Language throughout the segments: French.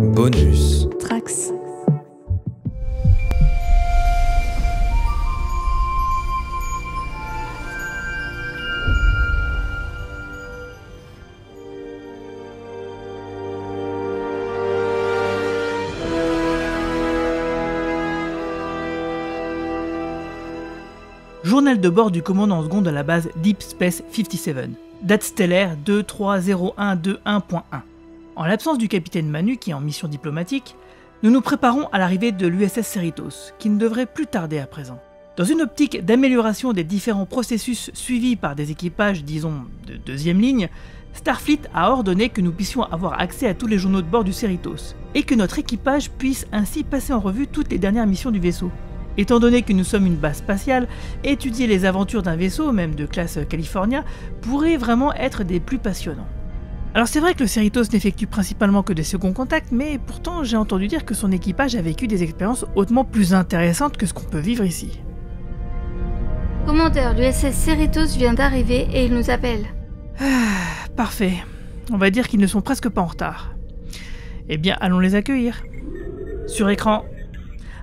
Bonus. Trax. Journal de bord du commandant second de la base Deep Space 57. Date stellaire 230121.1. En l'absence du capitaine Manu qui est en mission diplomatique, nous nous préparons à l'arrivée de l'USS Cerritos, qui ne devrait plus tarder à présent. Dans une optique d'amélioration des différents processus suivis par des équipages, disons, de deuxième ligne, Starfleet a ordonné que nous puissions avoir accès à tous les journaux de bord du Cerritos, et que notre équipage puisse ainsi passer en revue toutes les dernières missions du vaisseau. Étant donné que nous sommes une base spatiale, étudier les aventures d'un vaisseau, même de classe California, pourrait vraiment être des plus passionnants. Alors c'est vrai que le Cerritos n'effectue principalement que des seconds contacts, mais pourtant j'ai entendu dire que son équipage a vécu des expériences hautement plus intéressantes que ce qu'on peut vivre ici. Commandeur, l'USS Cerritos vient d'arriver et il nous appelle. Parfait. On va dire qu'ils ne sont presque pas en retard. Eh bien, allons les accueillir. Sur écran.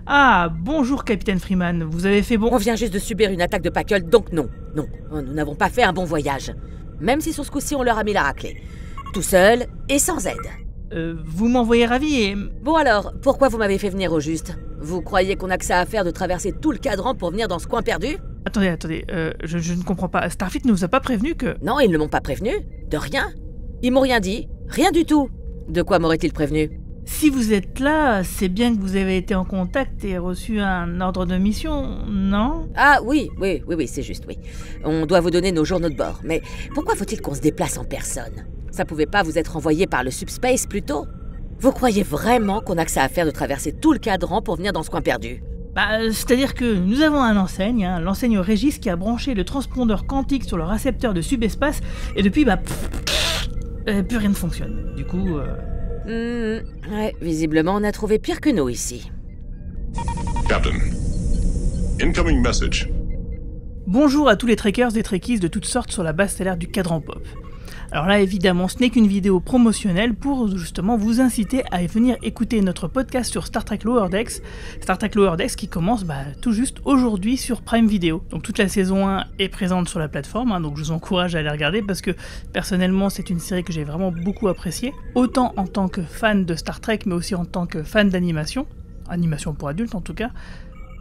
Ah, bonjour Capitaine Freeman, vous avez fait bon... On vient juste de subir une attaque de Packle, donc non. Non, nous n'avons pas fait un bon voyage. Même si sur ce coup-ci on leur a mis la raclée. Tout seul et sans aide. Vous m'envoyez ravi et... Bon alors, pourquoi vous m'avez fait venir au juste? Vous croyez qu'on a que ça à faire de traverser tout le cadran pour venir dans ce coin perdu? Attendez, je ne comprends pas. Starfleet ne vous a pas prévenu que... Non, ils ne m'ont pas prévenu. De rien. Ils m'ont rien dit. Rien du tout. De quoi m'auraient-ils prévenu? Si vous êtes là, c'est bien que vous avez été en contact et reçu un ordre de mission, non? Ah oui, c'est juste, oui. On doit vous donner nos journaux de bord. Mais pourquoi faut-il qu'on se déplace en personne? Ça pouvait pas vous être envoyé par le Subspace plus tôt? Vous croyez vraiment qu'on a que ça à faire de traverser tout le cadran pour venir dans ce coin perdu? C'est-à-dire que nous avons un enseigne, l'enseigne Régis qui a branché le transpondeur quantique sur le récepteur de Subespace et depuis, plus rien ne fonctionne. Du coup... Ouais, visiblement on a trouvé pire que nous ici. Captain. Incoming message. Bonjour à tous les trekkers et trekkies de toutes sortes sur la base stellaire du Cadran Pop. Alors là évidemment ce n'est qu'une vidéo promotionnelle pour justement vous inciter à venir écouter notre podcast sur Star Trek Lower Decks. Star Trek Lower Decks qui commence tout juste aujourd'hui sur Prime Video. Donc toute la saison 1 est présente sur la plateforme, donc je vous encourage à aller regarder parce que personnellement c'est une série que j'ai vraiment beaucoup appréciée. Autant en tant que fan de Star Trek mais aussi en tant que fan d'animation. Animation pour adultes en tout cas.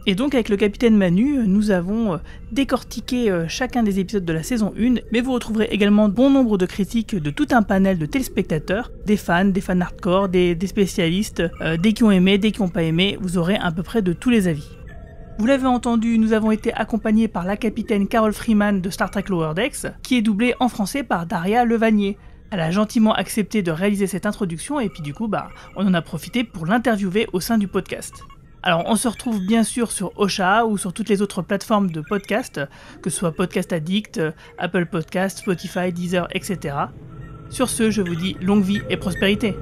Et donc avec le capitaine Manu, nous avons décortiqué chacun des épisodes de la saison 1, mais vous retrouverez également bon nombre de critiques de tout un panel de téléspectateurs, des fans hardcore, des spécialistes, des qui ont aimé, des qui n'ont pas aimé, vous aurez à peu près de tous les avis. Vous l'avez entendu, nous avons été accompagnés par la capitaine Carol Freeman de Star Trek Lower Decks, qui est doublée en français par Daria Levanier. Elle a gentiment accepté de réaliser cette introduction et puis du coup, on en a profité pour l'interviewer au sein du podcast. Alors on se retrouve bien sûr sur Ocha ou sur toutes les autres plateformes de podcast, que ce soit Podcast Addict, Apple Podcast, Spotify, Deezer, etc. Sur ce, je vous dis longue vie et prospérité.